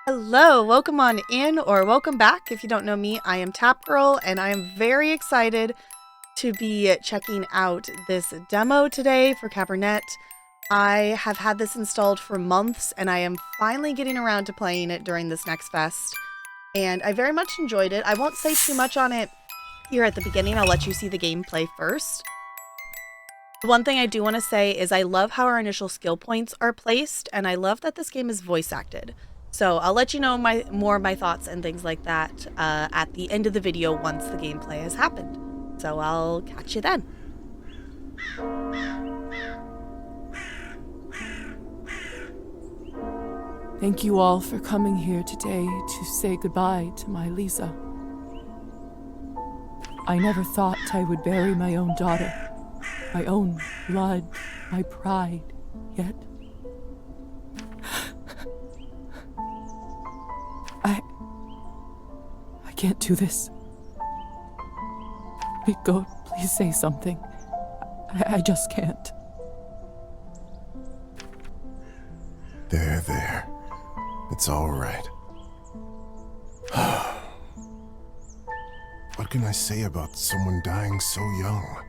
Hello, welcome on in or welcome back. If you don't know me, I am Tap Girl and I am very excited to be checking out this demo today for Cabernet. I have had this installed for months and I am finally getting around to playing it during this next fest. And I very much enjoyed it. I won't say too much on it here at the beginning. I'll let you see the gameplay first. The one thing I do want to say is I love how our initial skill points are placed, and I love that this game is voice acted. So I'll let you know more of my thoughts and things like that at the end of the video once the gameplay has happened. So I'll catch you then. Thank you all for coming here today to say goodbye to my Lisa. I never thought I would bury my own daughter, my own blood, my pride, yet I can't do this. Go, please say something. I just can't. There. It's all right. What can I say about someone dying so young?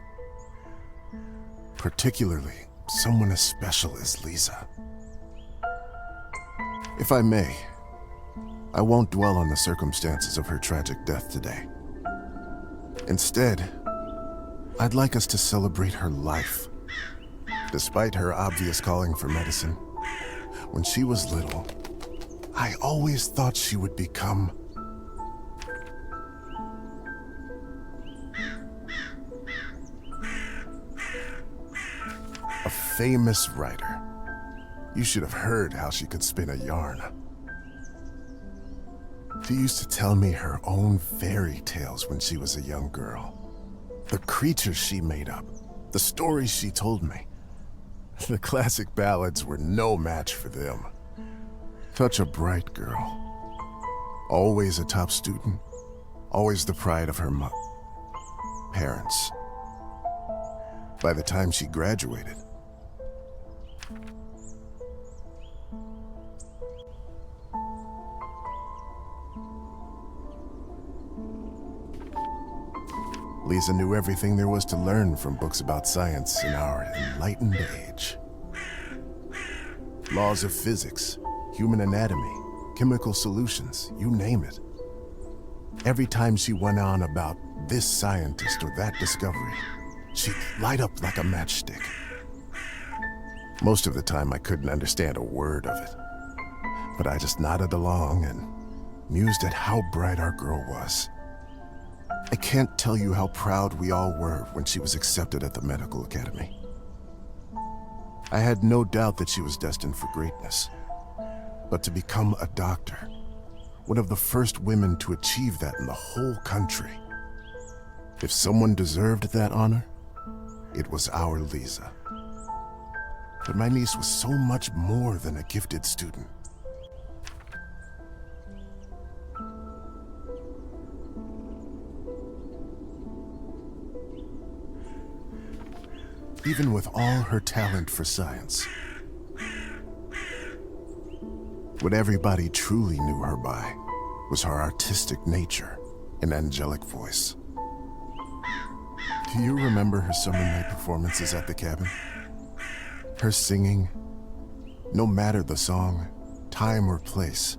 Particularly, someone as special as Lisa. If I may, I won't dwell on the circumstances of her tragic death today. Instead, I'd like us to celebrate her life. Despite her obvious calling for medicine, when she was little, I always thought she would become a famous writer. You should have heard how she could spin a yarn. She used to tell me her own fairy tales when she was a young girl. The creatures she made up, the stories she told me. The classic ballads were no match for them. Such a bright girl. Always a top student. Always the pride of her parents. By the time she graduated, Lisa knew everything there was to learn from books about science in our enlightened age. Laws of physics, human anatomy, chemical solutions, you name it. Every time she went on about this scientist or that discovery, she'd light up like a matchstick. Most of the time I couldn't understand a word of it, but I just nodded along and mused at how bright our girl was. I can't tell you how proud we all were when she was accepted at the medical academy. I had no doubt that she was destined for greatness. But to become a doctor, one of the first women to achieve that in the whole country. If someone deserved that honor, it was our Lisa. But my niece was so much more than a gifted student. Even with all her talent for science, what everybody truly knew her by was her artistic nature and angelic voice. Do you remember her summer night performances at the cabin? Her singing, no matter the song, time or place,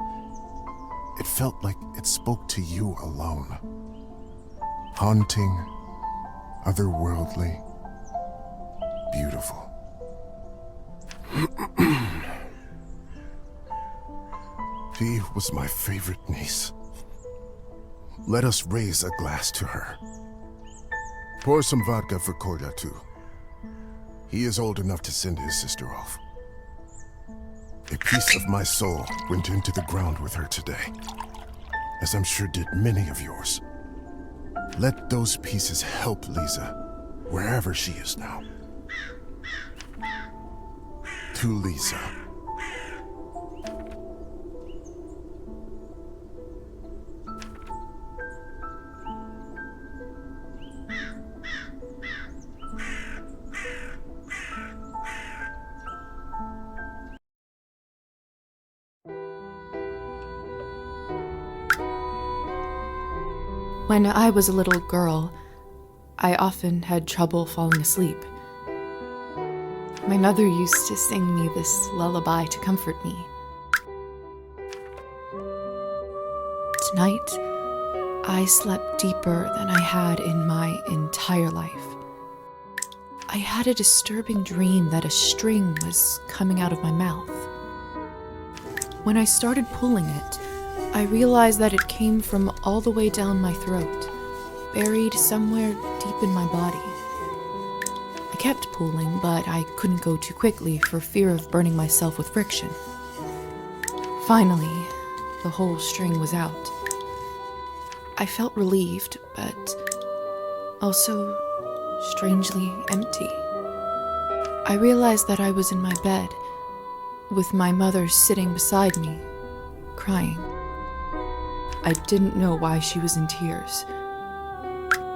it felt like it spoke to you alone. Haunting, otherworldly, beautiful. She was my favorite niece. Let us raise a glass to her. Pour some vodka for Kolya, too. He is old enough to send his sister off. A piece of my soul went into the ground with her today, as I'm sure did many of yours. Let those pieces help Lisa, wherever she is now. To Lisa. When I was a little girl, I often had trouble falling asleep. My mother used to sing me this lullaby to comfort me. Tonight, I slept deeper than I had in my entire life. I had a disturbing dream that a string was coming out of my mouth. When I started pulling it, I realized that it came from all the way down my throat, buried somewhere deep in my body. I kept pulling, but I couldn't go too quickly for fear of burning myself with friction. Finally, the whole string was out. I felt relieved, but also strangely empty. I realized that I was in my bed, with my mother sitting beside me, crying. I didn't know why she was in tears,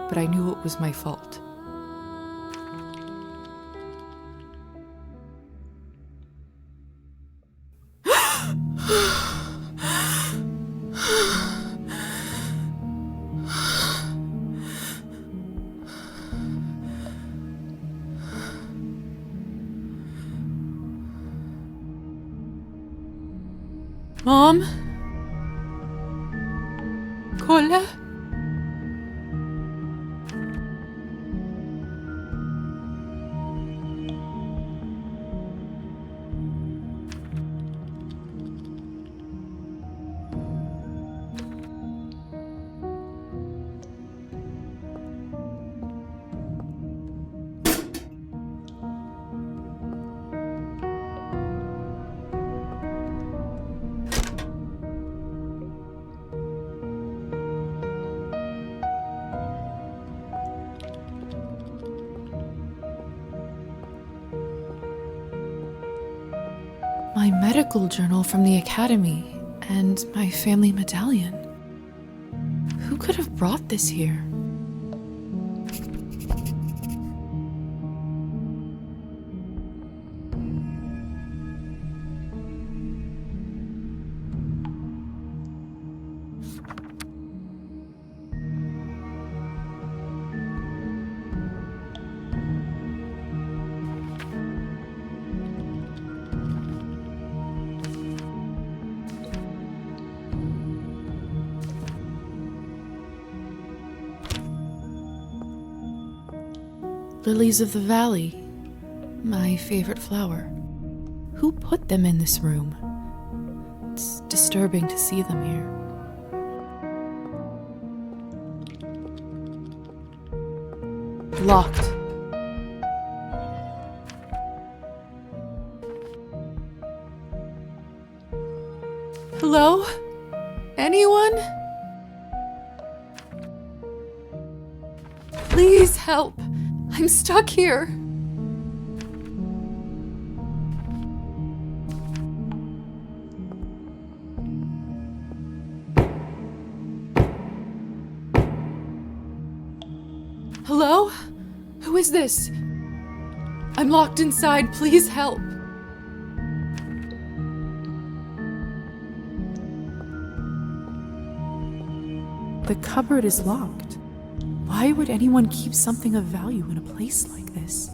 but I knew it was my fault. Mom? Kolla? My medical journal from the academy and my family medallion. Who could have brought this here? Lilies of the valley, my favorite flower. Who put them in this room? It's disturbing to see them here. Locked. Hello? Anyone? Please help. I'm stuck here. Hello? Who is this? I'm locked inside. Please help. The cupboard is locked. Why would anyone keep something of value in a place like this?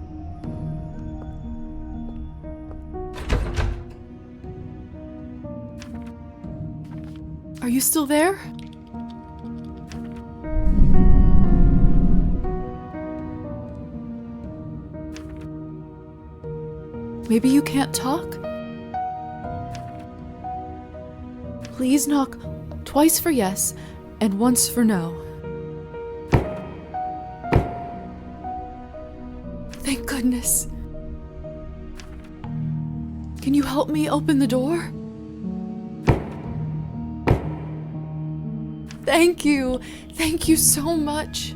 Are you still there? Maybe you can't talk? Please knock twice for yes and once for no. Thank goodness. Can you help me open the door? Thank you. Thank you so much.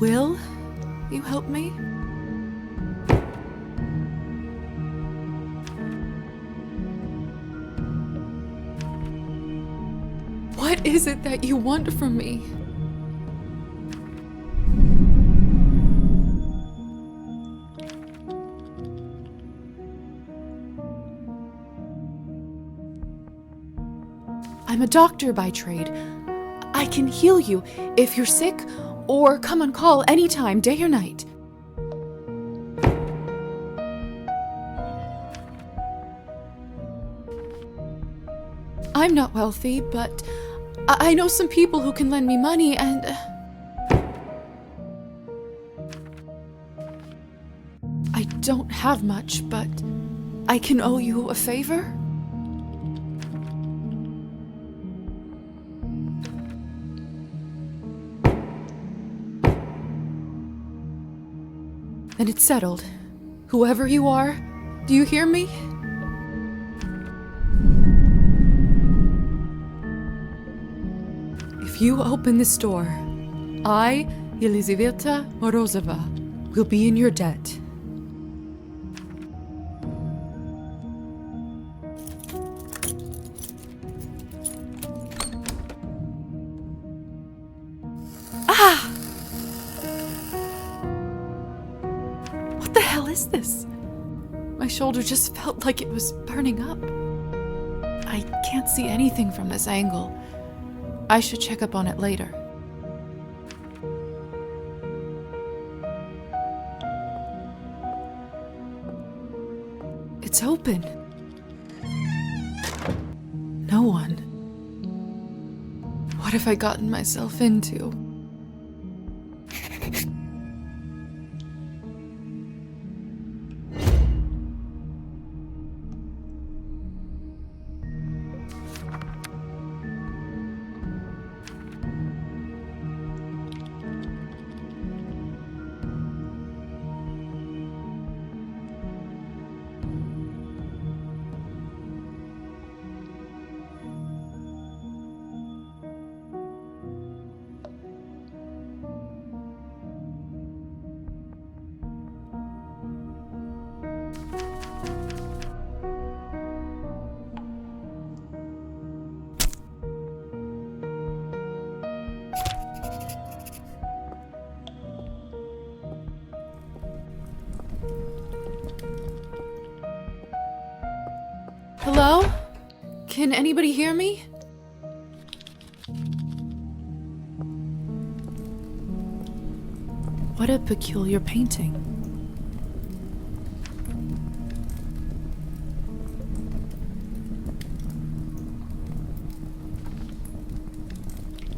Will you help me? What is it that you want from me? I'm a doctor by trade. I can heal you if you're sick, or come on call anytime, day or night. I'm not wealthy, but I know some people who can lend me money and... I don't have much, but I can owe you a favor? Then it's settled. Whoever you are, do you hear me? If you open this door, I, Elizaveta Morozova, will be in your debt. Ah! What the hell is this? My shoulder just felt like it was burning up. I can't see anything from this angle. I should check up on it later. It's open. No one. What have I gotten myself into? Hello? Can anybody hear me? What a peculiar painting.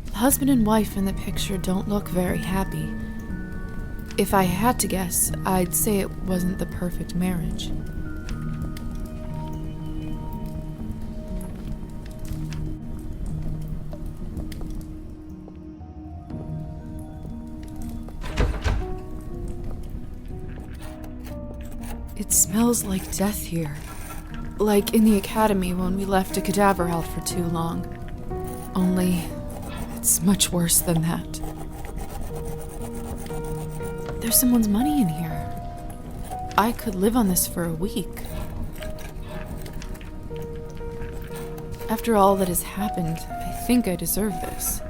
The husband and wife in the picture don't look very happy. If I had to guess, I'd say it wasn't the perfect marriage. It smells like death here. Like in the academy when we left a cadaver out for too long. Only, it's much worse than that. There's someone's money in here. I could live on this for a week. After all that has happened, I think I deserve this.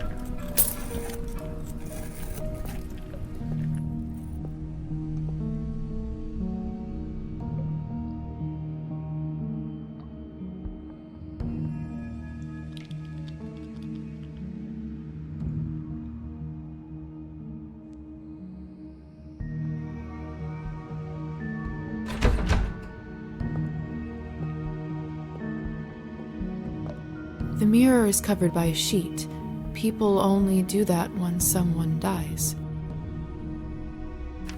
The mirror is covered by a sheet. People only do that when someone dies.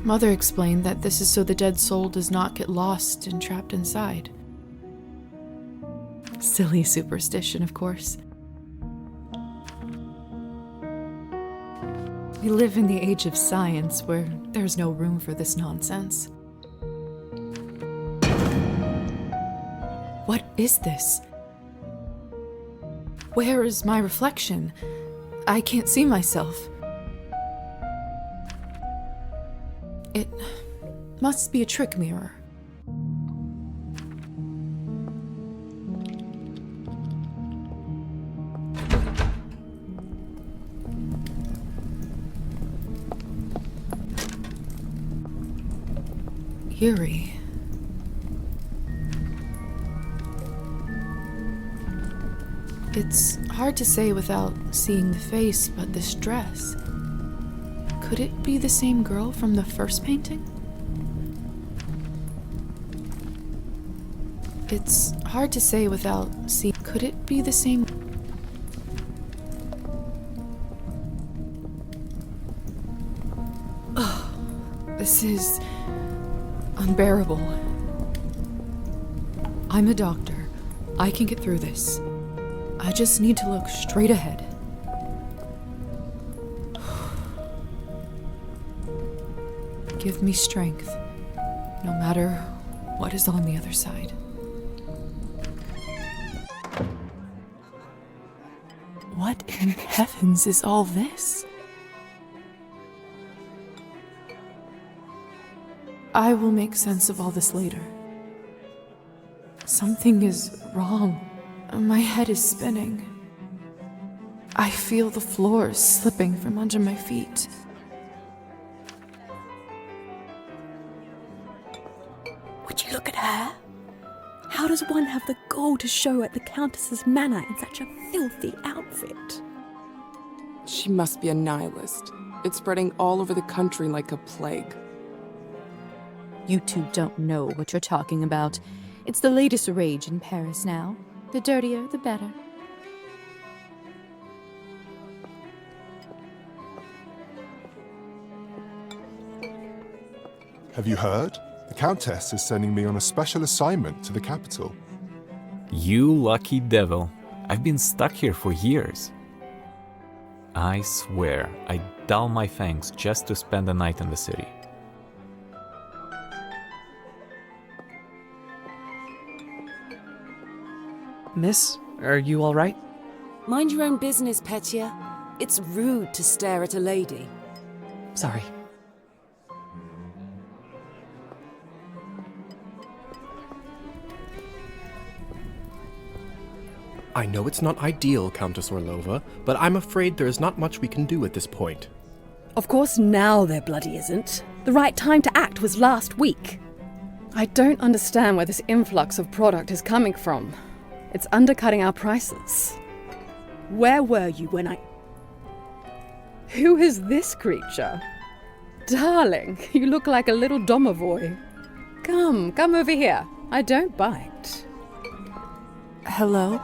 Mother explained that this is so the dead soul does not get lost and trapped inside. Silly superstition, of course. We live in the age of science where there's no room for this nonsense. What is this? Where is my reflection? I can't see myself. It must be a trick mirror. Eerie. It's hard to say without seeing the face, but this dress... Could it be the same girl from the first painting? It's hard to say without seeing... Could it be the same... Oh, this is... unbearable. I'm a doctor. I can get through this. I just need to look straight ahead. Give me strength, no matter what is on the other side. What in heavens is all this? I will make sense of all this later. Something is wrong. My head is spinning. I feel the floor slipping from under my feet. Would you look at her? How does one have the gall to show at the Countess's manor in such a filthy outfit? She must be a nihilist. It's spreading all over the country like a plague. You two don't know what you're talking about. It's the latest rage in Paris now. The dirtier, the better. Have you heard? The Countess is sending me on a special assignment to the capital. You lucky devil. I've been stuck here for years. I swear, I'd dull my fangs just to spend the night in the city. Miss, are you all right? Mind your own business, Petya. It's rude to stare at a lady. Sorry. I know it's not ideal, Countess Orlova, but I'm afraid there is not much we can do at this point. Of course now there bloody isn't. The right time to act was last week. I don't understand where this influx of product is coming from. It's undercutting our prices. Where were you when I... Who is this creature? Darling, you look like a little domovoi. Come over here. I don't bite. Hello?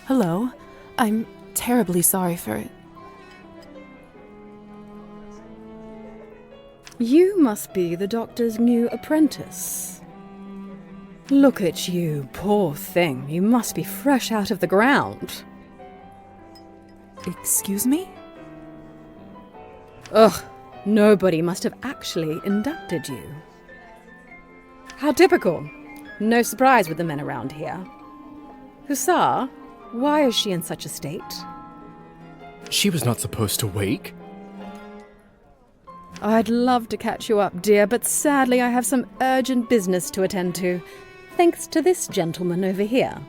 Hello? I'm terribly sorry for it. You must be the doctor's new apprentice. Look at you, poor thing. You must be fresh out of the ground. Excuse me? Ugh, nobody must have actually inducted you. How typical. No surprise with the men around here. Hussar, why is she in such a state? She was not supposed to wake. I'd love to catch you up, dear, but sadly I have some urgent business to attend to, thanks to this gentleman over here.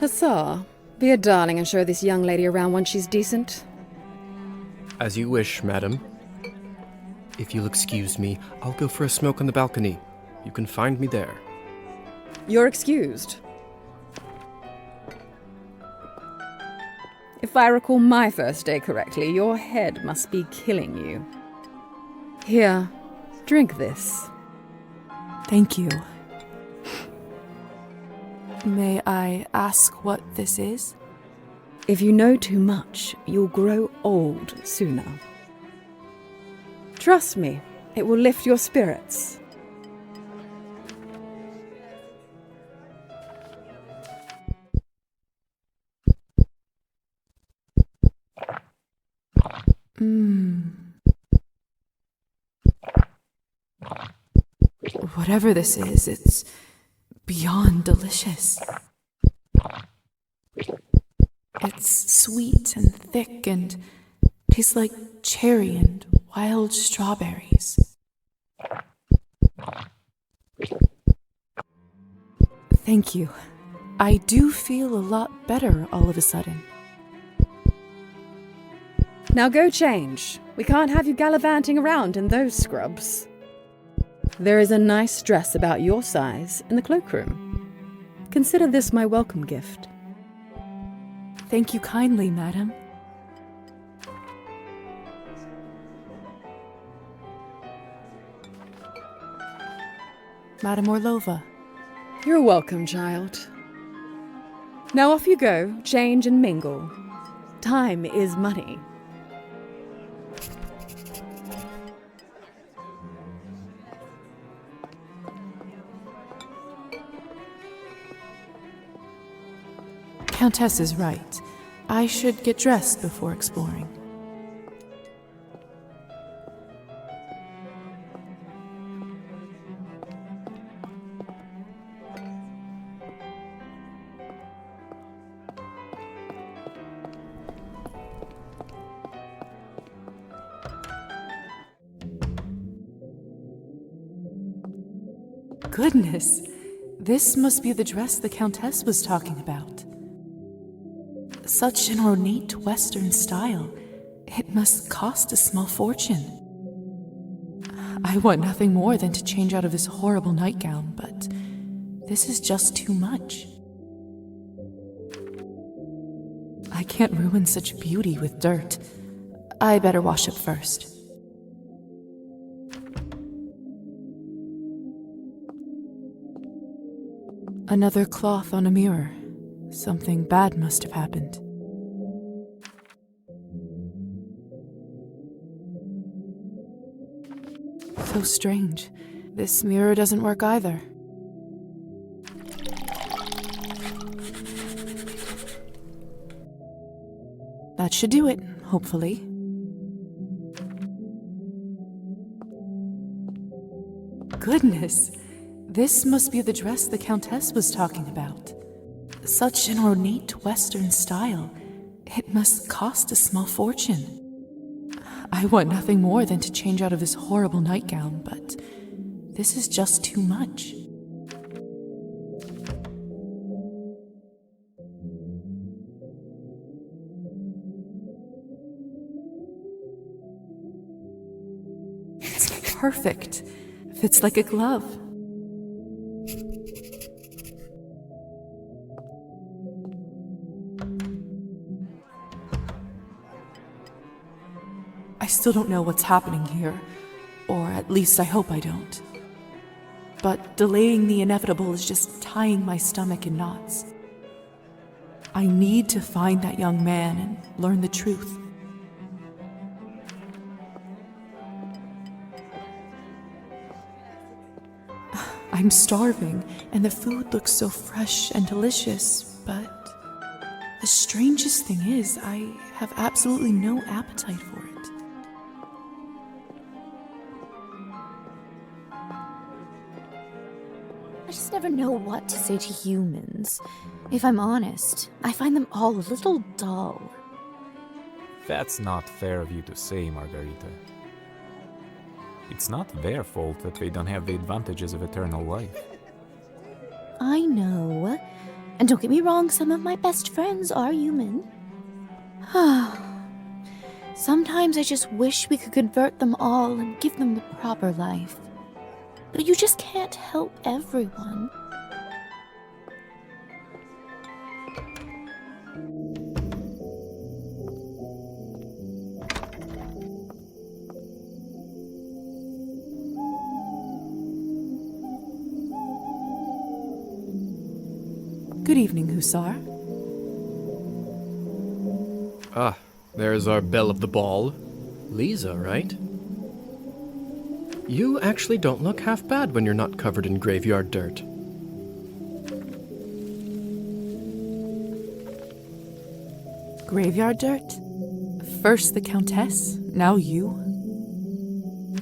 Hussar, be a darling and show this young lady around when she's decent. As you wish, madam. If you'll excuse me, I'll go for a smoke on the balcony. You can find me there. You're excused. If I recall my first day correctly, your head must be killing you. Here, drink this. Thank you. May I ask what this is? If you know too much, you'll grow old sooner. Trust me, it will lift your spirits. Whatever this is, it's beyond delicious. It's sweet and thick and tastes like cherry and wild strawberries. Thank you. I do feel a lot better all of a sudden. Now go change. We can't have you gallivanting around in those scrubs. There is a nice dress about your size in the cloakroom. Consider this my welcome gift. Thank you kindly, madam. Madam Orlova. You're welcome, child. Now off you go, change and mingle. Time is money. Countess is right. I should get dressed before exploring. Goodness, this must be the dress the Countess was talking about. Such an ornate Western style. It must cost a small fortune. I want nothing more than to change out of this horrible nightgown, but this is just too much. I can't ruin such beauty with dirt. I better wash up first. Another cloth on a mirror. Something bad must have happened. So strange. This mirror doesn't work either. That should do it, hopefully. Goodness! This must be the dress the Countess was talking about. Such an ornate Western style. It must cost a small fortune. I want nothing more than to change out of this horrible nightgown, but this is just too much. It's perfect. Fits like a glove. I still don't know what's happening here, or at least I hope I don't. But delaying the inevitable is just tying my stomach in knots. I need to find that young man and learn the truth. I'm starving, and the food looks so fresh and delicious, but the strangest thing is I have absolutely no appetite for it. I just never know what to say to humans. If I'm honest, I find them all a little dull. That's not fair of you to say, Margarita. It's not their fault that they don't have the advantages of eternal life. I know. And don't get me wrong, some of my best friends are human. Sometimes I just wish we could convert them all and give them the proper life. But you just can't help everyone. Good evening, Hussar. Ah, there's our belle of the ball. Lisa, right? You actually don't look half bad when you're not covered in graveyard dirt. Graveyard dirt? First the Countess, now you?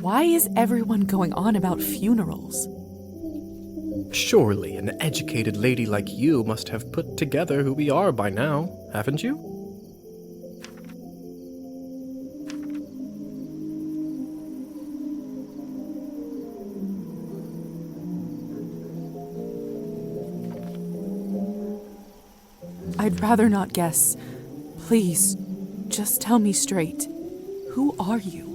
Why is everyone going on about funerals? Surely an educated lady like you must have put together who we are by now, haven't you? I'd rather not guess. Please, just tell me straight. Who are you?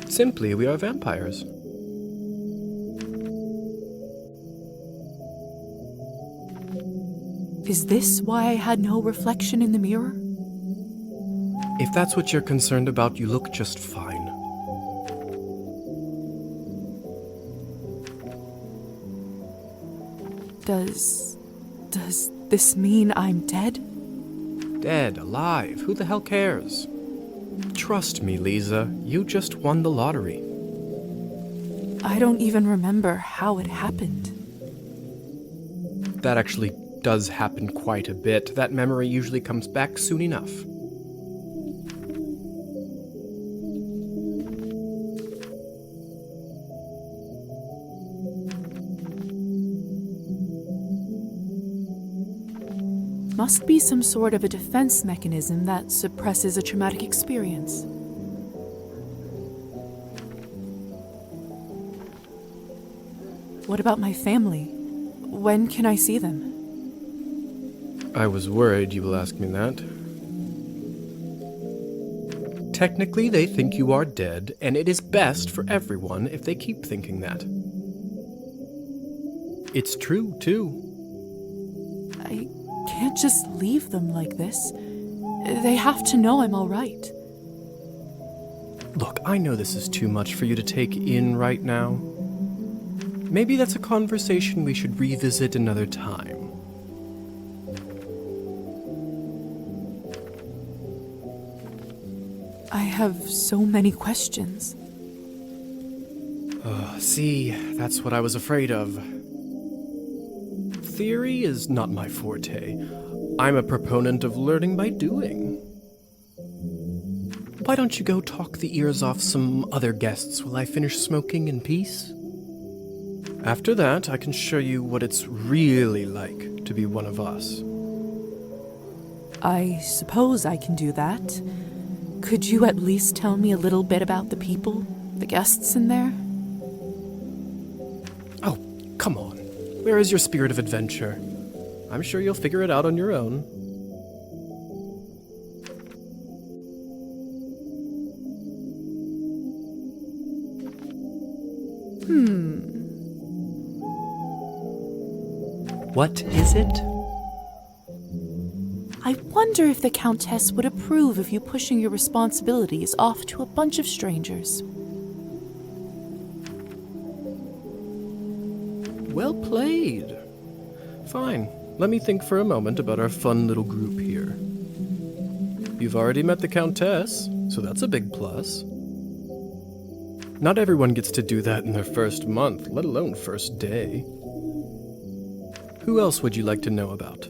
Simply, we are vampires. Is this why I had no reflection in the mirror? If that's what you're concerned about, you look just fine. Does this mean I'm dead? Dead, alive, who the hell cares? Trust me, Lisa, you just won the lottery. I don't even remember how it happened. That actually does happen quite a bit. That memory usually comes back soon enough. Must be some sort of a defense mechanism that suppresses a traumatic experience. What about my family? When can I see them? I was worried you will ask me that. Technically, they think you are dead, and it is best for everyone if they keep thinking that. It's true, too. I can't just leave them like this. They have to know I'm all right. Look, I know this is too much for you to take in right now. Maybe that's a conversation we should revisit another time. I have so many questions. See, that's what I was afraid of. Theory is not my forte. I'm a proponent of learning by doing. Why don't you go talk the ears off some other guests while I finish smoking in peace? After that, I can show you what it's really like to be one of us. I suppose I can do that. Could you at least tell me a little bit about the people, the guests in there? Oh, come on. Where is your spirit of adventure? I'm sure you'll figure it out on your own. What is it? I wonder if the Countess would approve of you pushing your responsibilities off to a bunch of strangers. Well played. Fine. Let me think for a moment about our fun little group here. You've already met the Countess, so that's a big plus. Not everyone gets to do that in their first month, let alone first day. Who else would you like to know about?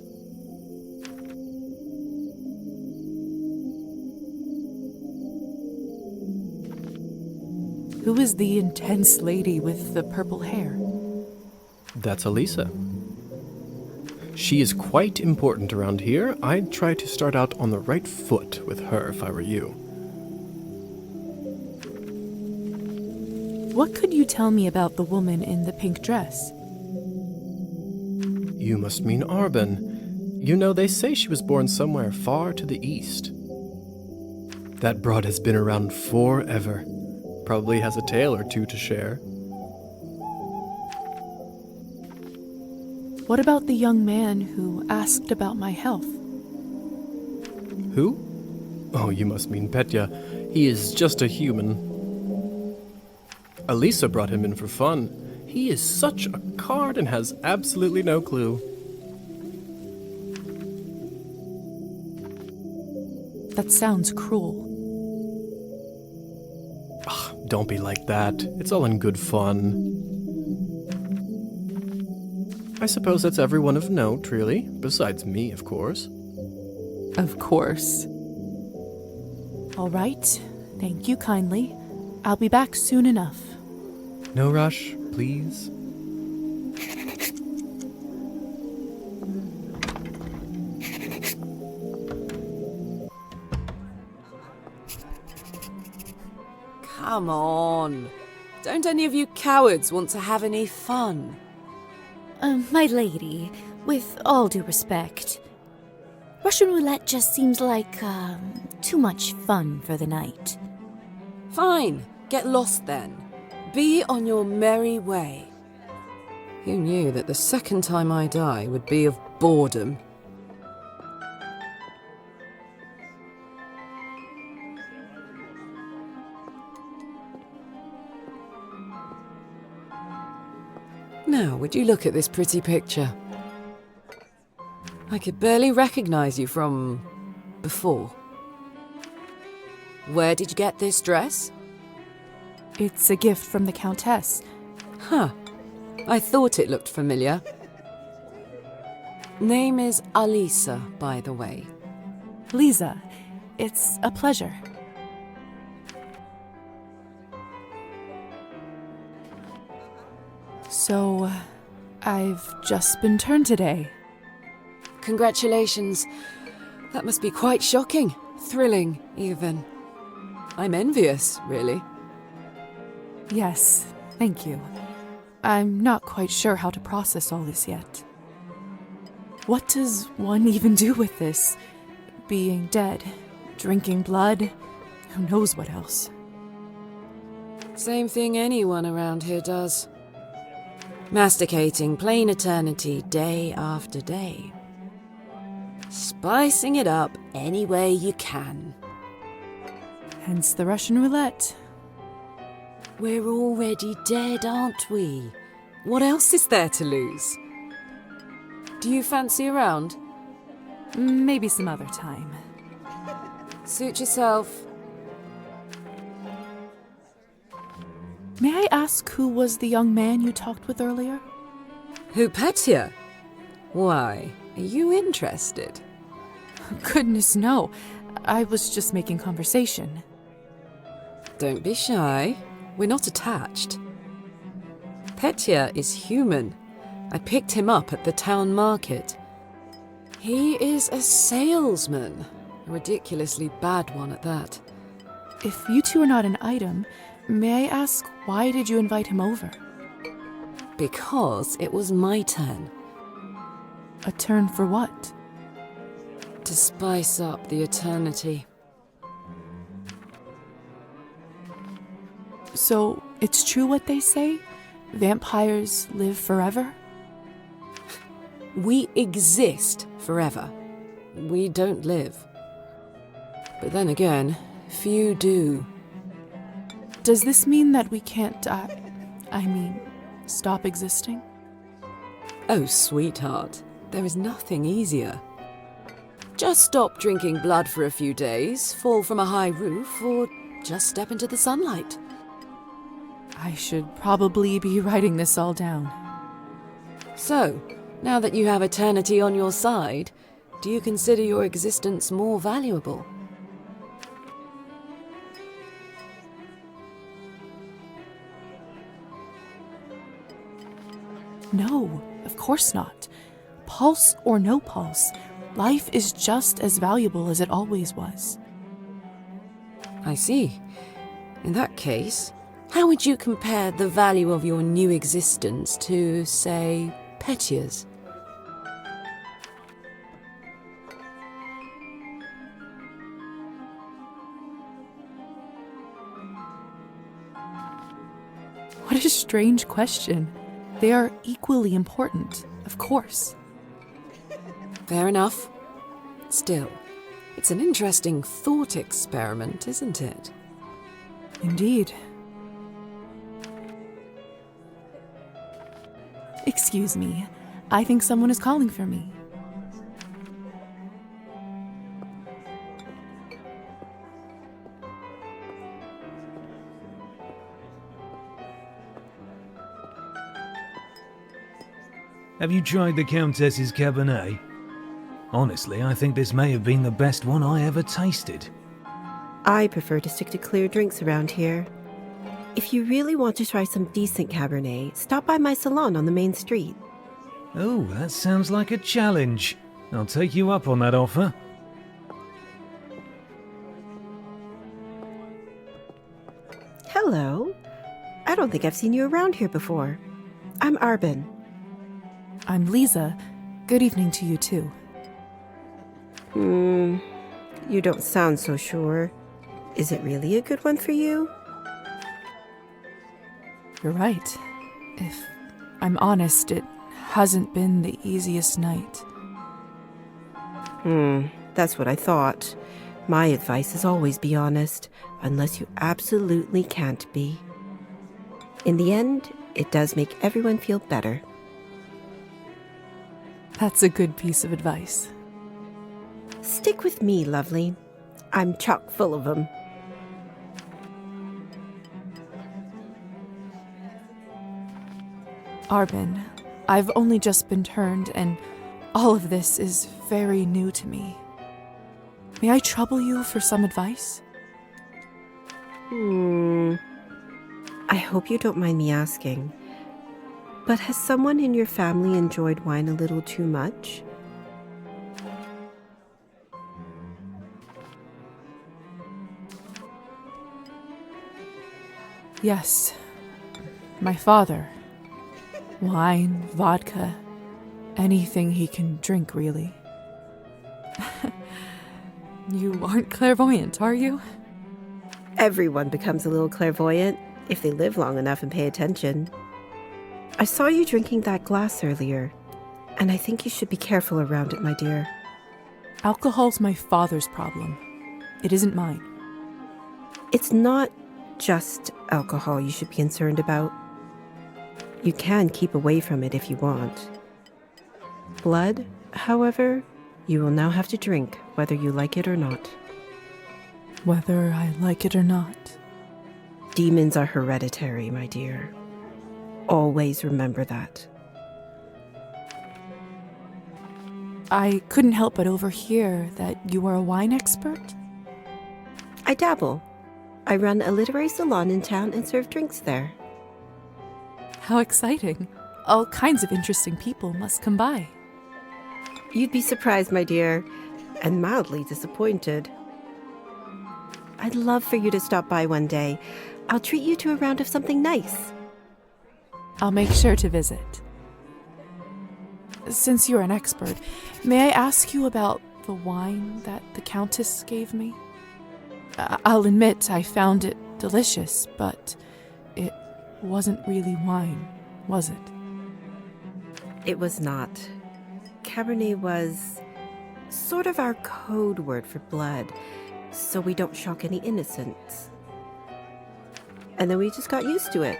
Who is the intense lady with the purple hair? That's Elisa. She is quite important around here. I'd try to start out on the right foot with her if I were you. What could you tell me about the woman in the pink dress? You must mean Arbin. You know, they say she was born somewhere far to the east. That broad has been around forever. Probably has a tale or two to share. What about the young man who asked about my health? Who? Oh, you must mean Petya. He is just a human. Elisa brought him in for fun. He is such a card and has absolutely no clue. That sounds cruel. Don't be like that. It's all in good fun. I suppose that's everyone of note, really. Besides me, of course. Of course. All right. Thank you kindly. I'll be back soon enough. No rush, please. Come on. Don't any of you cowards want to have any fun? My lady, with all due respect, Russian roulette just seems like, too much fun for the night. Fine, get lost then. Be on your merry way. Who knew that the second time I die would be of boredom? Now, would you look at this pretty picture? I could barely recognize you from before. Where did you get this dress? It's a gift from the Countess. Huh. I thought it looked familiar. Name is Alisa, by the way. Lisa, it's a pleasure. So, I've just been turned today. Congratulations. That must be quite shocking. Thrilling, even. I'm envious, really. Yes, thank you. I'm not quite sure how to process all this yet. What does one even do with this? Being dead, drinking blood, who knows what else? Same thing anyone around here does. Masticating plain eternity day after day. Spicing it up any way you can. Hence the Russian roulette. We're already dead, aren't we? What else is there to lose? Do you fancy a round? Maybe some other time. Suit yourself. May I ask who was the young man you talked with earlier? Who Petya? Why, are you interested? Goodness, no. I was just making conversation. Don't be shy. We're not attached. Petya is human. I picked him up at the town market. He is a salesman. A ridiculously bad one at that. If you two are not an item, may I ask why did you invite him over? Because it was my turn. A turn for what? To spice up the eternity. So, it's true what they say? Vampires live forever? We exist forever. We don't live. But then again, few do. Does this mean that we can't stop existing? Oh, sweetheart, there is nothing easier. Just stop drinking blood for a few days, fall from a high roof, or just step into the sunlight. I should probably be writing this all down. So, now that you have eternity on your side, do you consider your existence more valuable? No, of course not. Pulse or no pulse, life is just as valuable as it always was. I see. In that case, how would you compare the value of your new existence to, say, Petya's? What a strange question. They are equally important, of course. Fair enough. Still, it's an interesting thought experiment, isn't it? Indeed. Excuse me. I think someone is calling for me. Have you tried the Countess's Cabernet? Honestly, I think this may have been the best one I ever tasted. I prefer to stick to clear drinks around here. If you really want to try some decent Cabernet, stop by my salon on the main street. Oh, that sounds like a challenge. I'll take you up on that offer. Hello. I don't think I've seen you around here before. I'm Arbin. I'm Lisa. Good evening to you too. You don't sound so sure. Is it really a good one for you? You're right. If I'm honest, it hasn't been the easiest night. That's what I thought. My advice is always be honest, unless you absolutely can't be. In the end, it does make everyone feel better. That's a good piece of advice. Stick with me, lovely. I'm chock full of them. Arbin, I've only just been turned, and all of this is very new to me. May I trouble you for some advice? I hope you don't mind me asking, but has someone in your family enjoyed wine a little too much? Yes. My father. Wine, vodka, anything he can drink, really. You aren't clairvoyant, are you? Everyone becomes a little clairvoyant if they live long enough and pay attention. I saw you drinking that glass earlier, and I think you should be careful around it, my dear. Alcohol's my father's problem. It isn't mine. It's not just alcohol you should be concerned about. You can keep away from it if you want. Blood, however, you will now have to drink, whether you like it or not. Whether I like it or not. Demons are hereditary, my dear. Always remember that. I couldn't help but overhear that you are a wine expert? I dabble. I run a literary salon in town and serve drinks there. How exciting. All kinds of interesting people must come by. You'd be surprised, my dear, and mildly disappointed. I'd love for you to stop by one day. I'll treat you to a round of something nice. I'll make sure to visit. Since you're an expert, may I ask you about the wine that the Countess gave me? I'll admit I found it delicious, but it wasn't really wine, was it? It was not. Cabernet was sort of our code word for blood, so we don't shock any innocents. And then we just got used to it.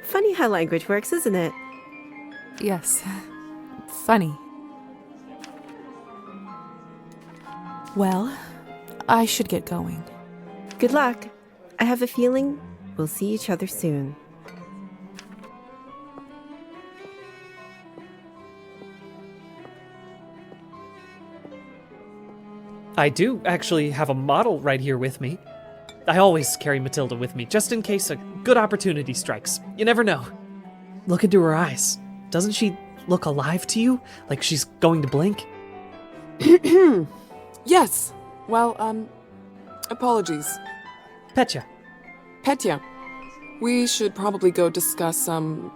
Funny how language works, isn't it? Yes. Funny. Well, I should get going. Good luck. I have a feeling we'll see each other soon. I do actually have a model right here with me. I always carry Matilda with me, just in case a good opportunity strikes. You never know. Look into her eyes. Doesn't she look alive to you? Like she's going to blink? Yes. Well, apologies. Petya. Petya. We should probably go discuss some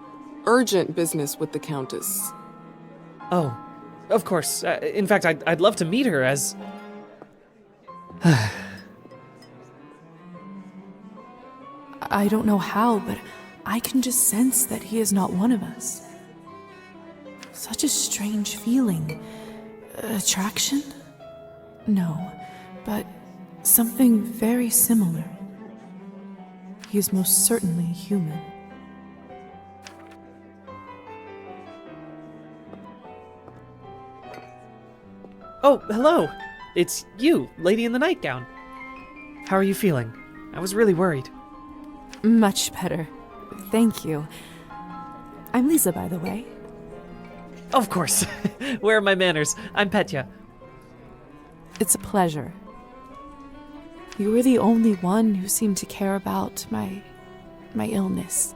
urgent business with the Countess. Oh, of course. In fact, I'd love to meet her as... I don't know how, but I can just sense that he is not one of us. Such a strange feeling. Attraction? No, but something very similar. He is most certainly human. Oh, hello. It's you, Lady in the Nightgown. How are you feeling? I was really worried. Much better. Thank you. I'm Lisa, by the way. Of course. Where are my manners? I'm Petya. It's a pleasure. You were the only one who seemed to care about my illness.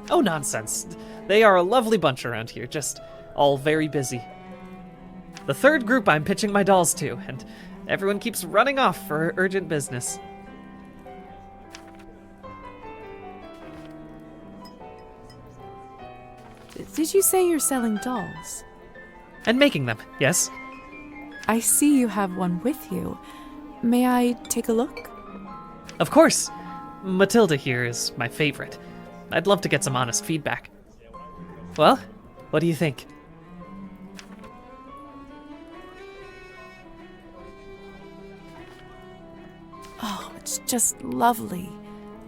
Oh, nonsense. They are a lovely bunch around here, just all very busy. The third group I'm pitching my dolls to, and everyone keeps running off for urgent business. Did you say you're selling dolls? And making them, yes. I see you have one with you. May I take a look? Of course. Matilda here is my favorite. I'd love to get some honest feedback. Well, what do you think? Oh, it's just lovely.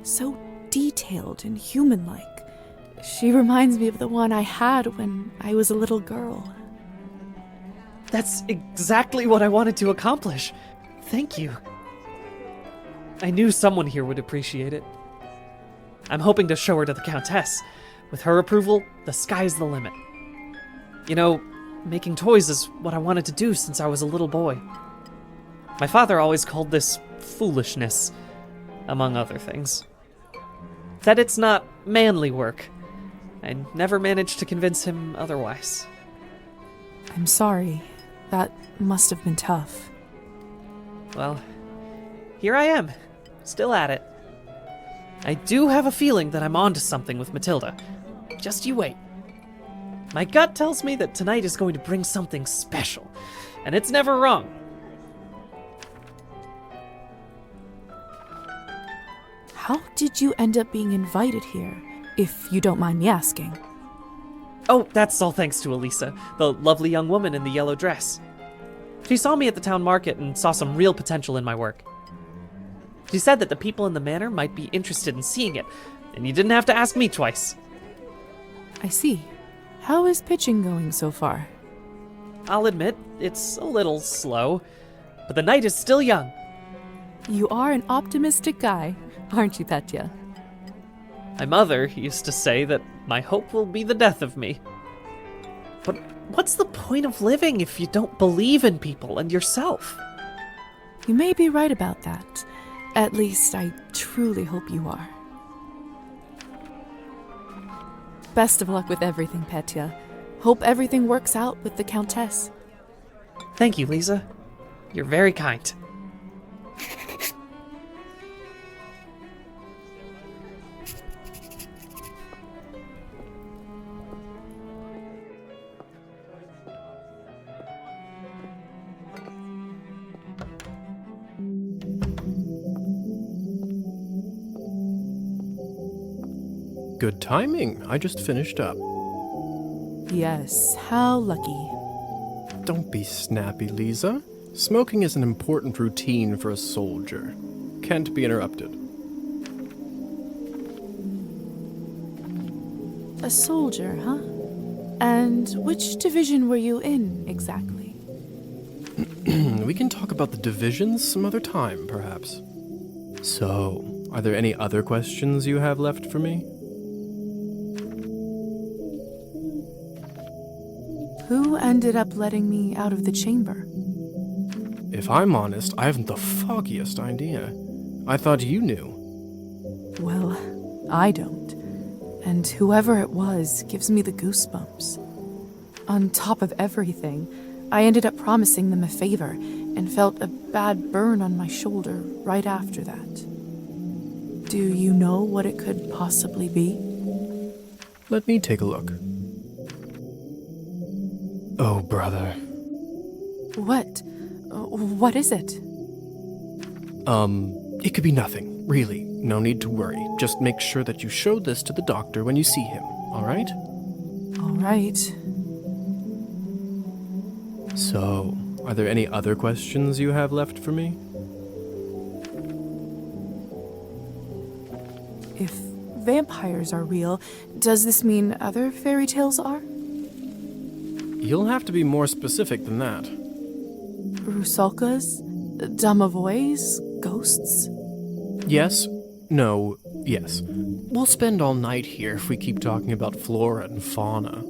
So detailed and human-like. She reminds me of the one I had when I was a little girl. That's exactly what I wanted to accomplish. Thank you. I knew someone here would appreciate it. I'm hoping to show her to the Countess. With her approval, the sky's the limit. You know, making toys is what I wanted to do since I was a little boy. My father always called this foolishness, among other things. Said it's not manly work. I never managed to convince him otherwise. I'm sorry. That must have been tough. Well, here I am, still at it. I do have a feeling that I'm onto something with Matilda. Just you wait. My gut tells me that tonight is going to bring something special, and it's never wrong. How did you end up being invited here, if you don't mind me asking? Oh, that's all thanks to Elisa, the lovely young woman in the yellow dress. She saw me at the town market and saw some real potential in my work. She said that the people in the manor might be interested in seeing it, and you didn't have to ask me twice. I see. How is pitching going so far? I'll admit, it's a little slow, but the night is still young. You are an optimistic guy, aren't you, Petya? My mother used to say that my hope will be the death of me. But what's the point of living if you don't believe in people and yourself? You may be right about that. At least, I truly hope you are. Best of luck with everything, Petya. Hope everything works out with the Countess. Thank you, Lisa. You're very kind. Good timing. I just finished up. Yes, how lucky. Don't be snappy, Lisa. Smoking is an important routine for a soldier. Can't be interrupted. A soldier, huh? And which division were you in, exactly? We can talk about the divisions some other time, perhaps. So, are there any other questions you have left for me? Who ended up letting me out of the chamber? If I'm honest, I haven't the foggiest idea. I thought you knew. Well, I don't. And whoever it was gives me the goosebumps. On top of everything, I ended up promising them a favor and felt a bad burn on my shoulder right after that. Do you know what it could possibly be? Let me take a look. Oh, brother. What? What is it? It could be nothing, really. No need to worry. Just make sure that you show this to the doctor when you see him, all right? All right. So, are there any other questions you have left for me? If vampires are real, does this mean other fairy tales are? You'll have to be more specific than that. Rusalkas? Domovoys? Ghosts? Yes, no, yes. We'll spend all night here if we keep talking about flora and fauna.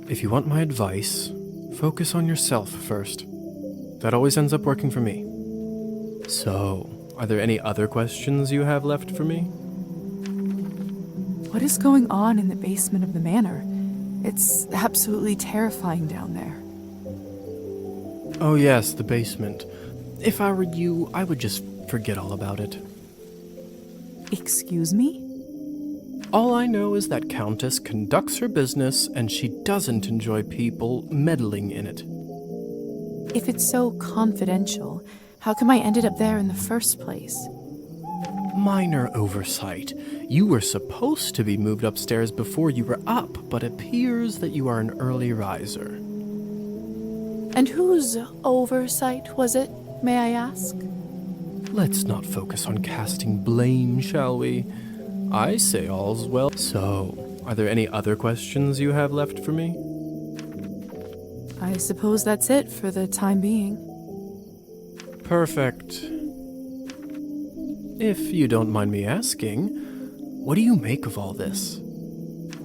If you want my advice, focus on yourself first. That always ends up working for me. So, are there any other questions you have left for me? What is going on in the basement of the manor? It's absolutely terrifying down there. Oh yes, the basement. If I were you, I would just forget all about it. Excuse me? All I know is that Countess conducts her business and she doesn't enjoy people meddling in it. If it's so confidential, how come I ended up there in the first place? Minor oversight. You were supposed to be moved upstairs before you were up, but appears that you are an early riser. And whose oversight was it, may I ask? Let's not focus on casting blame, shall we? I say all's well. So, are there any other questions you have left for me? I suppose that's it for the time being. Perfect. If you don't mind me asking, what do you make of all this?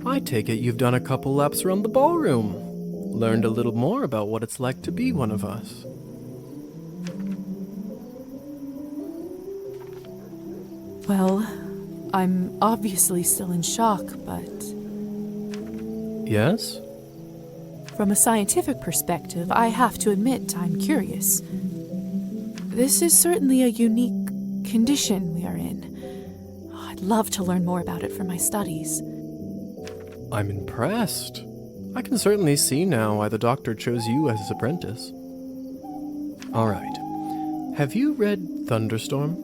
I take it you've done a couple laps around the ballroom, learned a little more about what it's like to be one of us. Well, I'm obviously still in shock, but Yes? from a scientific perspective, I have to admit I'm curious. This is certainly a unique condition we are in. I'd love to learn more about it for my studies. I'm impressed. I can certainly see now why the doctor chose you as his apprentice. All right. Have you read Thunderstorm?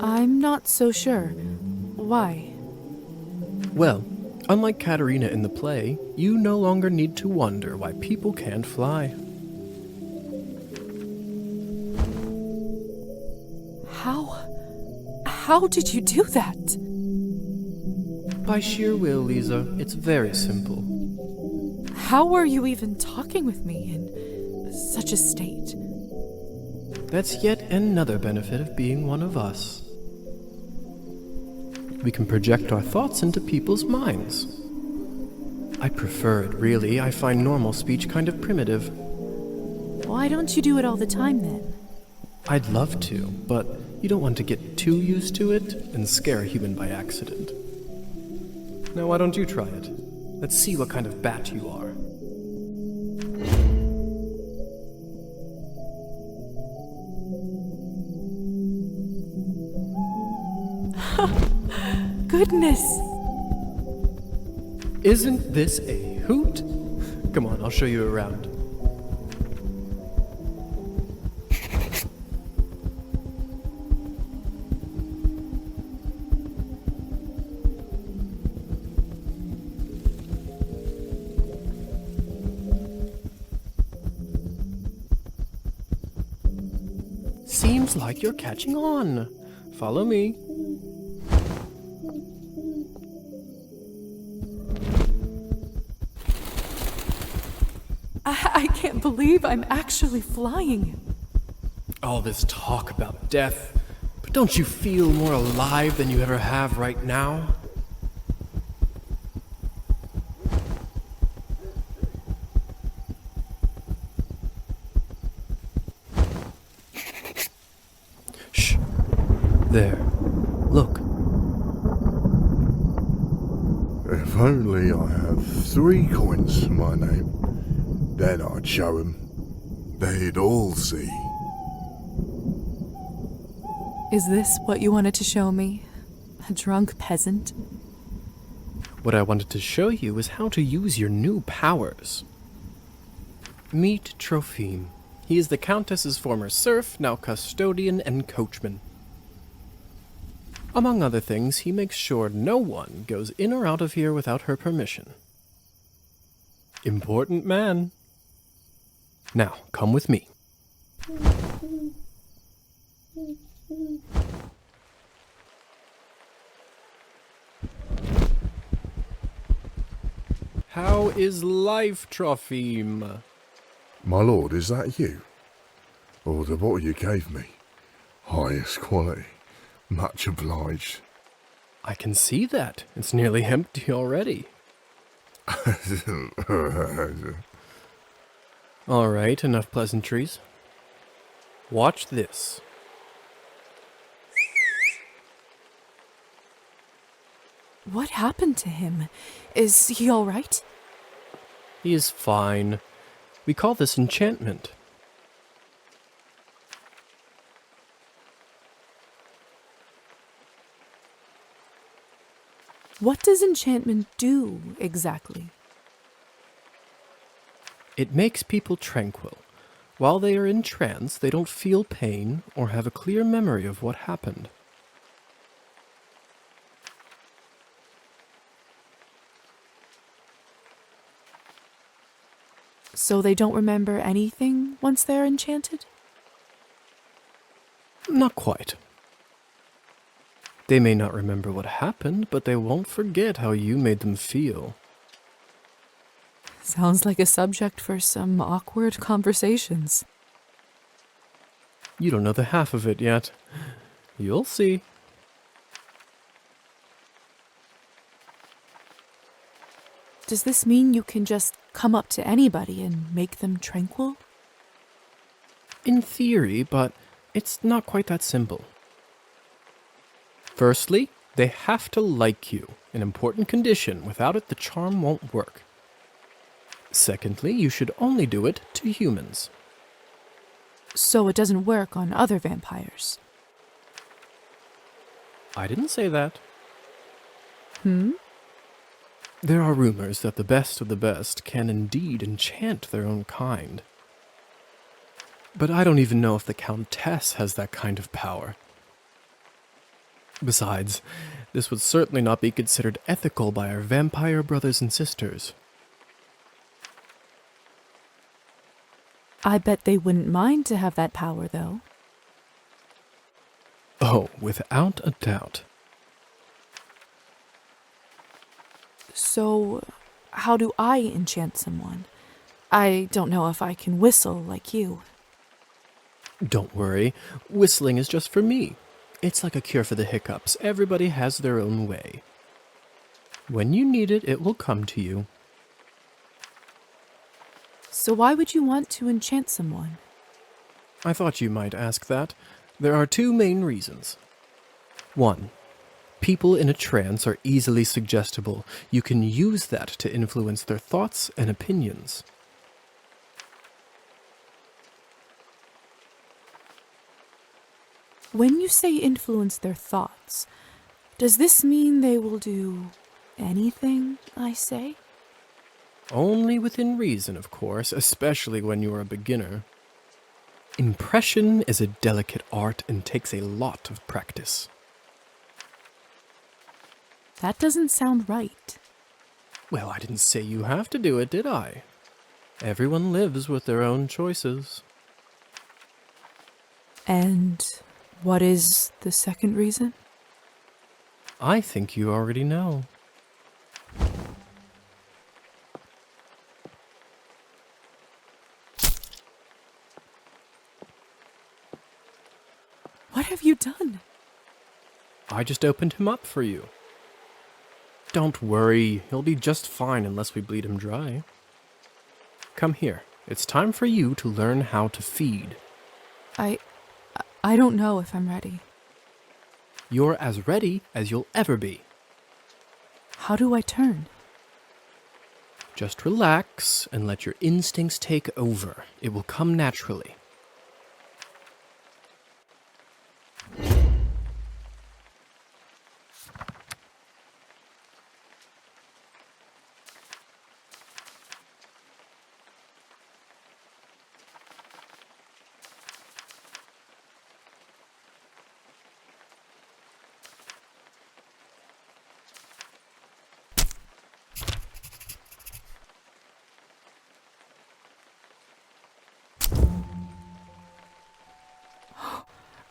I'm not so sure. Why? Well, unlike Katerina in the play, you no longer need to wonder why people can't fly. How did you do that? By sheer will, Lisa. It's very simple. How were you even talking with me in such a state? That's yet another benefit of being one of us. We can project our thoughts into people's minds. I prefer it, really. I find normal speech kind of primitive. Why don't you do it all the time, then? I'd love to, but you don't want to get too used to it and scare a human by accident. Now, why don't you try it? Let's see what kind of bat you are. Goodness! Isn't this a hoot? Come on, I'll show you around. Seems like you're catching on. Follow me. I can't believe I'm actually flying. All this talk about death, but don't you feel more alive than you ever have right now? Shh. There. Look. If only I had 3 coins to my name, then I'd show 'em. They'd all see. Is this what you wanted to show me? A drunk peasant? What I wanted to show you is how to use your new powers. Meet Trophime. He is the Countess's former serf, now custodian and coachman. Among other things, he makes sure no one goes in or out of here without her permission. Important man. Now, come with me. How is life, Trophime? My lord, is that you? Or the bottle you gave me? Highest quality. Much obliged. I can see that. It's nearly empty already. All right, enough pleasantries. Watch this. What happened to him? Is he all right? He is fine. We call this enchantment. What does enchantment do, exactly? It makes people tranquil. While they are in trance, they don't feel pain or have a clear memory of what happened. So they don't remember anything once they're enchanted? Not quite. They may not remember what happened, but they won't forget how you made them feel. Sounds like a subject for some awkward conversations. You don't know the half of it yet. You'll see. Does this mean you can just come up to anybody and make them tranquil? In theory, but it's not quite that simple. Firstly, they have to like you, an important condition. Without it, the charm won't work. Secondly, you should only do it to humans. So it doesn't work on other vampires? I didn't say that. Hmm? There are rumors that the best of the best can indeed enchant their own kind. But I don't even know if the Countess has that kind of power. Besides, this would certainly not be considered ethical by our vampire brothers and sisters. I bet they wouldn't mind to have that power, though. Oh, without a doubt. So, how do I enchant someone? I don't know if I can whistle like you. Don't worry, whistling is just for me. It's like a cure for the hiccups. Everybody has their own way. When you need it, it will come to you. So why would you want to enchant someone? I thought you might ask that. There are two main reasons. 1. People in a trance are easily suggestible. You can use that to influence their thoughts and opinions. When you say influence their thoughts, does this mean they will do anything I say? Only within reason, of course, especially when you are a beginner. Impression is a delicate art and takes a lot of practice. That doesn't sound right. Well, I didn't say you have to do it, did I? Everyone lives with their own choices. And what is the second reason? I think you already know. What have you done? I just opened him up for you. Don't worry, he'll be just fine unless we bleed him dry. Come here. It's time for you to learn how to feed. I don't know if I'm ready. You're as ready as you'll ever be. How do I turn? Just relax and let your instincts take over. It will come naturally.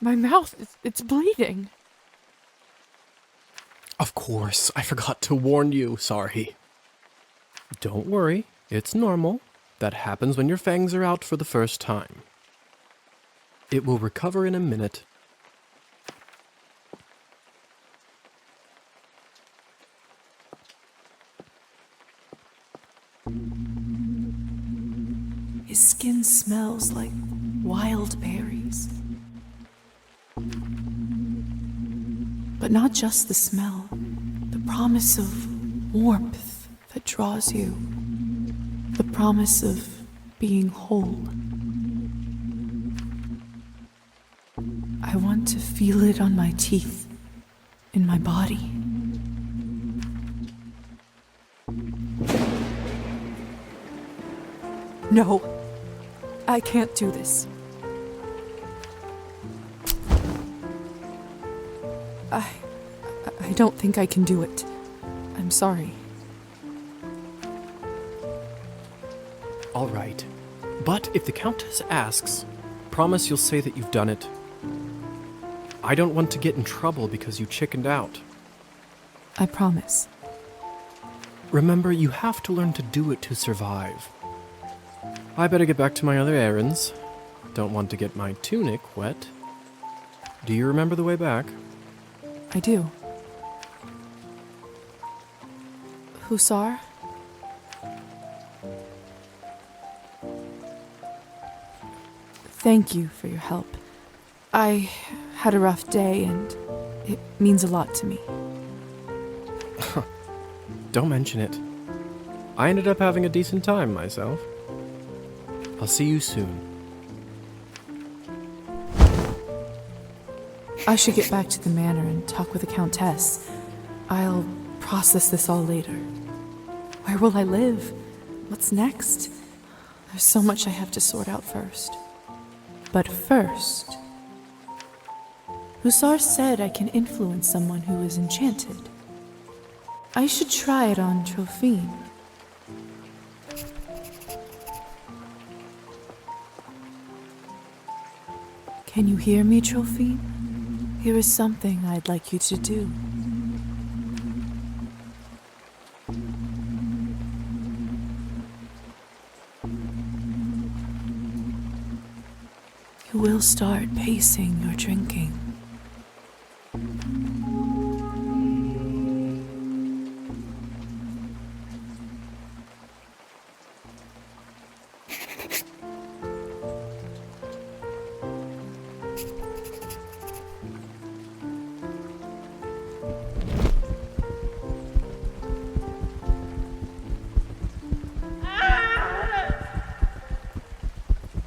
My mouth, it's bleeding. Of course, I forgot to warn you. Sorry. Don't worry, it's normal. That happens when your fangs are out for the first time. It will recover in a minute. His skin smells like wild berries. But not just the smell, the promise of warmth that draws you, the promise of being whole. I want to feel it on my teeth, in my body. No, I can't do this. I don't think I can do it. I'm sorry. All right. But if the Countess asks, promise you'll say that you've done it. I don't want to get in trouble because you chickened out. I promise. Remember, you have to learn to do it to survive. I better get back to my other errands. Don't want to get my tunic wet. Do you remember the way back? I do. Hussar? Thank you for your help. I had a rough day and it means a lot to me. Don't mention it. I ended up having a decent time myself. I'll see you soon. I should get back to the manor and talk with the Countess. I'll process this all later. Where will I live? What's next? There's so much I have to sort out first. But first, Hussar said I can influence someone who is enchanted. I should try it on Trophine. Can you hear me, Trophine? Here is something I'd like you to do. You will start pacing your drinking.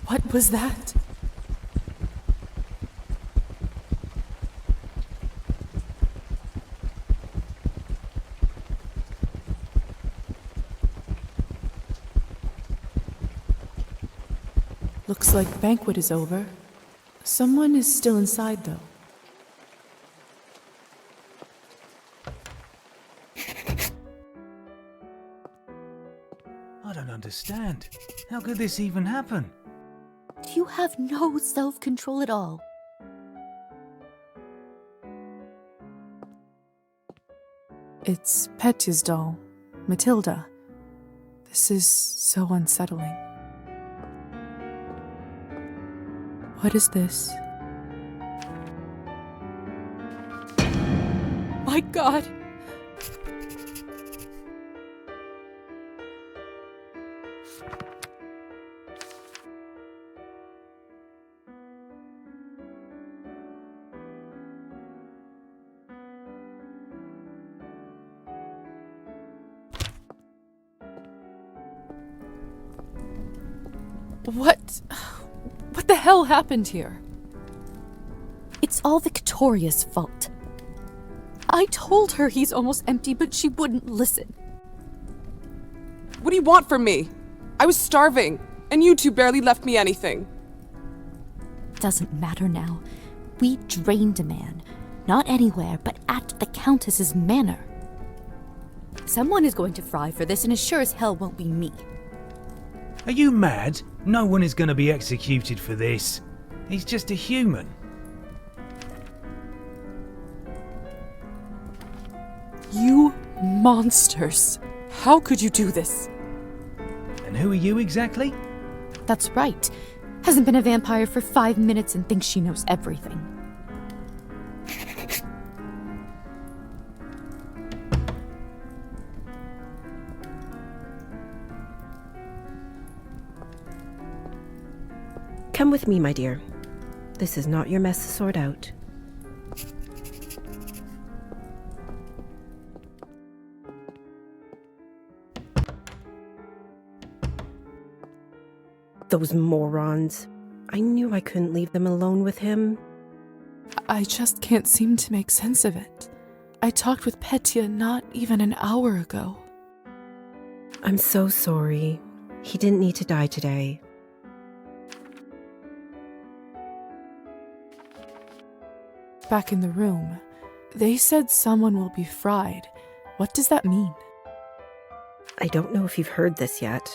What was that? Looks like the banquet is over. Someone is still inside, though. I don't understand. How could this even happen? You have no self-control at all. It's Petya's doll, Matilda. This is so unsettling. What is this? My God! What the hell happened here? It's all Victoria's fault. I told her he's almost empty, but she wouldn't listen. What do you want from me? I was starving, and you two barely left me anything. Doesn't matter now. We drained a man. Not anywhere, but at the Countess's manor. Someone is going to fry for this, and as sure as hell won't be me. Are you mad? No one is going to be executed for this. He's just a human. You monsters! How could you do this? And who are you exactly? That's right. Hasn't been a vampire for 5 minutes and thinks she knows everything. Come with me, my dear. This is not your mess to sort out. Those morons. I knew I couldn't leave them alone with him. I just can't seem to make sense of it. I talked with Petya not even an hour ago. I'm so sorry. He didn't need to die today. Back in the room, they said someone will be fried. What does that mean? I don't know if you've heard this yet,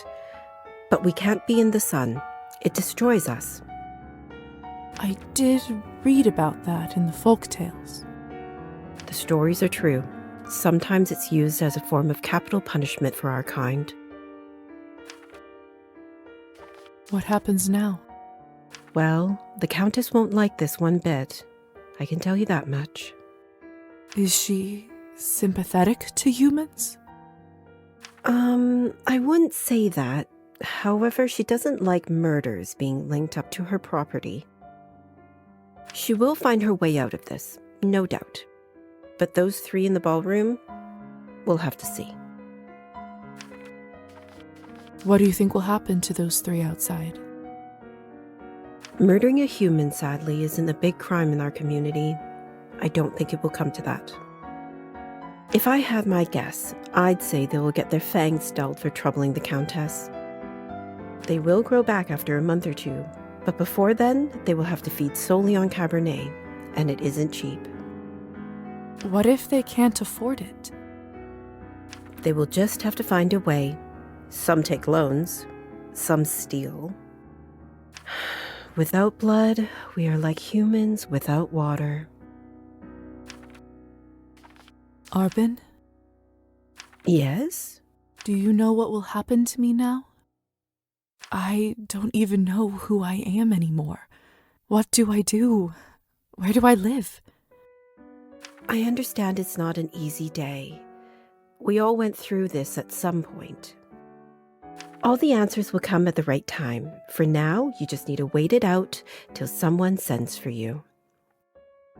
but we can't be in the sun. It destroys us. I did read about that in the folk tales. The stories are true. Sometimes it's used as a form of capital punishment for our kind. What happens now? Well, the Countess won't like this one bit. I can tell you that much. Is she sympathetic to humans? I wouldn't say that. However, she doesn't like murders being linked up to her property. She will find her way out of this, no doubt. But those three in the ballroom, we'll have to see. What do you think will happen to those three outside? Murdering a human, sadly, isn't a big crime in our community. I don't think it will come to that. If I had my guess, I'd say they will get their fangs dulled for troubling the Countess. They will grow back after a month or two, but before then, they will have to feed solely on Cabernet, and it isn't cheap. What if they can't afford it? They will just have to find a way. Some take loans, some steal. Without blood, we are like humans without water. Arbin? Yes? Do you know what will happen to me now? I don't even know who I am anymore. What do I do? Where do I live? I understand it's not an easy day. We all went through this at some point. All the answers will come at the right time. For now, you just need to wait it out till someone sends for you.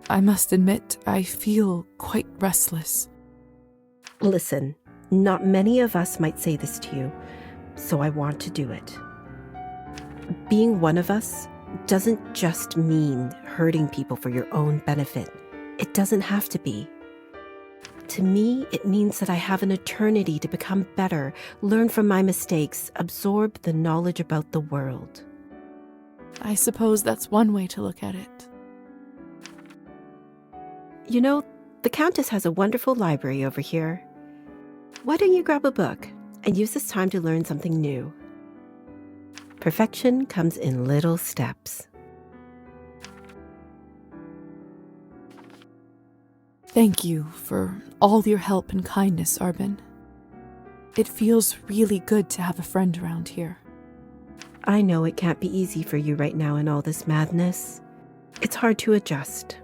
I must admit, I feel quite restless. Listen, not many of us might say this to you, so I want to do it. Being one of us doesn't just mean hurting people for your own benefit. It doesn't have to be. To me, it means that I have an eternity to become better, learn from my mistakes, absorb the knowledge about the world. I suppose that's one way to look at it. You know, the Countess has a wonderful library over here. Why don't you grab a book and use this time to learn something new? Perfection comes in little steps. Thank you for all your help and kindness, Arbin. It feels really good to have a friend around here. I know it can't be easy for you right now in all this madness. It's hard to adjust.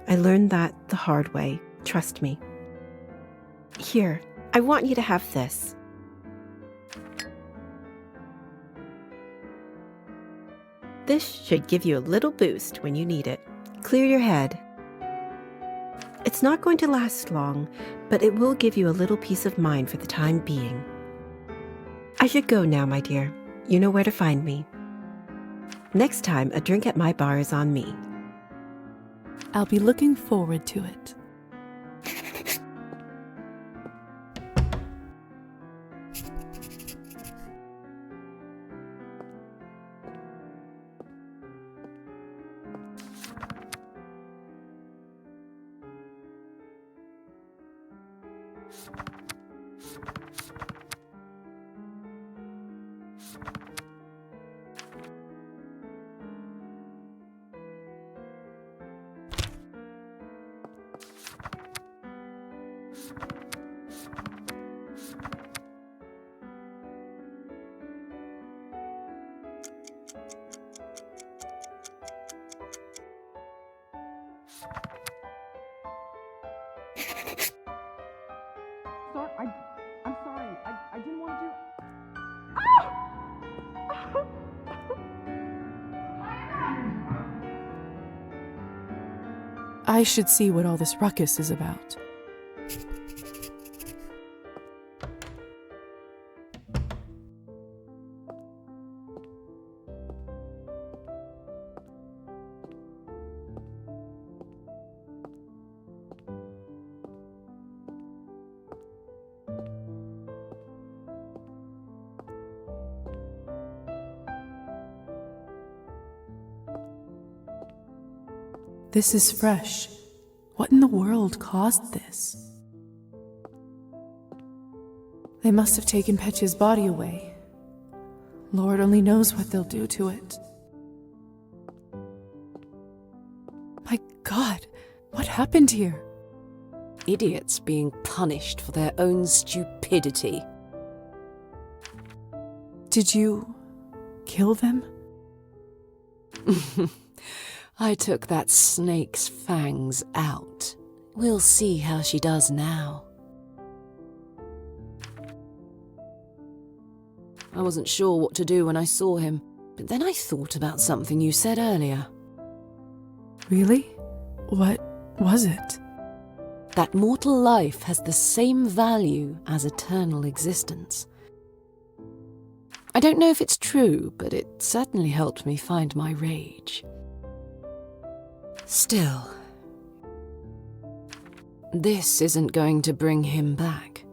I learned that the hard way, trust me. Here, I want you to have this. This should give you a little boost when you need it. Clear your head. It's not going to last long, but it will give you a little peace of mind for the time being. I should go now, my dear. You know where to find me. Next time, a drink at my bar is on me. I'll be looking forward to it. I'm sorry. I didn't want to. I should see what all this ruckus is about. This is fresh. What in the world caused this? They must have taken Petya's body away. Lord only knows what they'll do to it. My God, what happened here? Idiots being punished for their own stupidity. Did you kill them? I took that snake's fangs out. We'll see how she does now. I wasn't sure what to do when I saw him, but then I thought about something you said earlier. Really? What was it? That mortal life has the same value as eternal existence. I don't know if it's true, but it certainly helped me find my rage. Still, this isn't going to bring him back.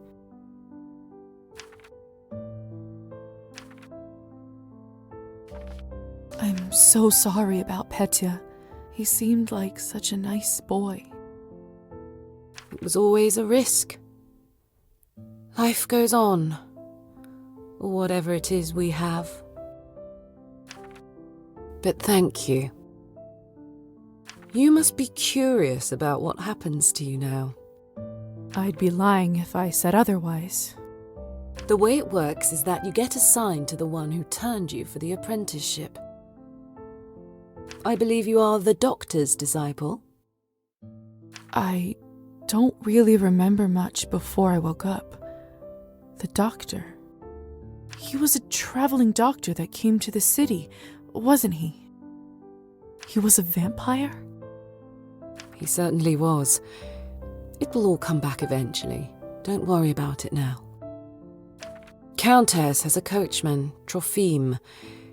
I'm so sorry about Petya. He seemed like such a nice boy. It was always a risk. Life goes on, or whatever it is we have. But thank you. You must be curious about what happens to you now. I'd be lying if I said otherwise. The way it works is that you get assigned to the one who turned you for the apprenticeship. I believe you are the doctor's disciple. I don't really remember much before I woke up. The doctor. He was a traveling doctor that came to the city, wasn't he? He was a vampire? He certainly was. It will all come back eventually. Don't worry about it now. Countess has a coachman, Trofim.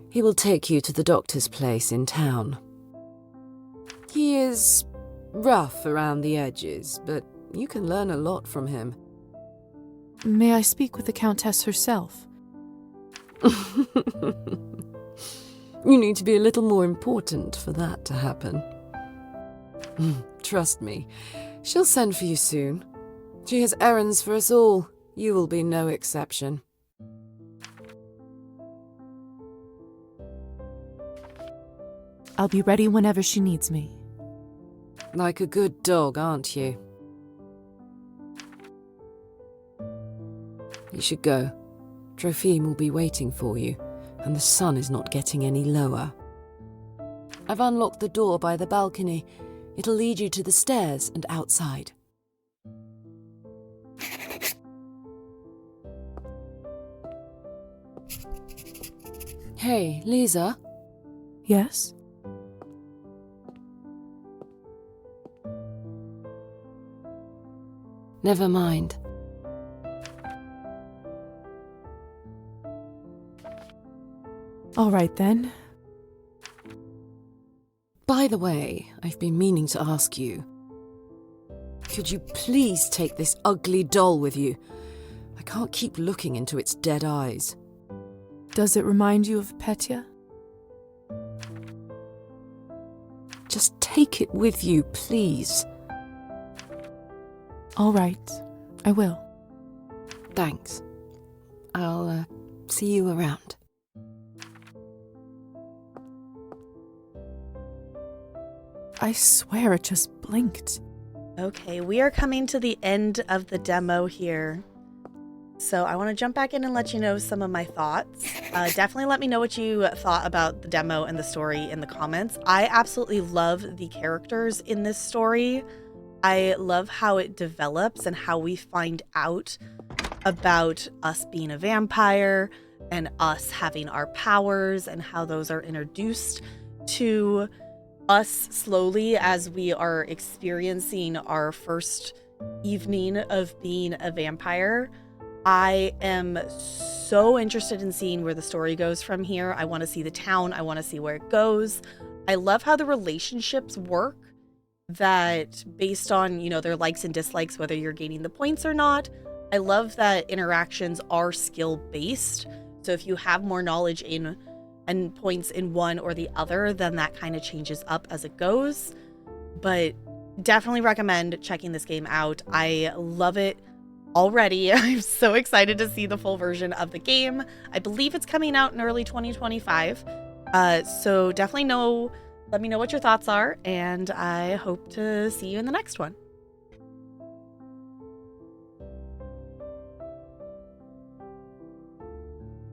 He will take you to the doctor's place in town. He is rough around the edges, but you can learn a lot from him. May I speak with the Countess herself? You need to be a little more important for that to happen. Trust me, she'll send for you soon. She has errands for us all. You will be no exception. I'll be ready whenever she needs me. Like a good dog, aren't you? You should go. Trofim will be waiting for you, and the sun is not getting any lower. I've unlocked the door by the balcony. It'll lead you to the stairs and outside. Hey, Lisa? Yes? Never mind. All right then. By the way, I've been meaning to ask you. Could you please take this ugly doll with you? I can't keep looking into its dead eyes. Does it remind you of Petya? Just take it with you, please. All right, I will. Thanks. I'll see you around. I swear it just blinked. Okay, we are coming to the end of the demo here. So I want to jump back in and let you know some of my thoughts. Definitely let me know what you thought about the demo and the story in the comments. I absolutely love the characters in this story. I love how it develops and how we find out about us being a vampire and us having our powers and how those are introduced to us slowly as we are experiencing our first evening of being a vampire. I am so interested in seeing where the story goes from here. I want to see the town. I want to see where it goes. I love how the relationships work, that based on, you know, their likes and dislikes, whether you're gaining the points or not. I love that interactions are skill based. So if you have more knowledge in and points in one or the other, then that kind of changes up as it goes. but definitely recommend checking this game out. I love it already. I'm so excited to see the full version of the game. I believe it's coming out in early 2025. So definitely let me know what your thoughts are, and I hope to see you in the next one.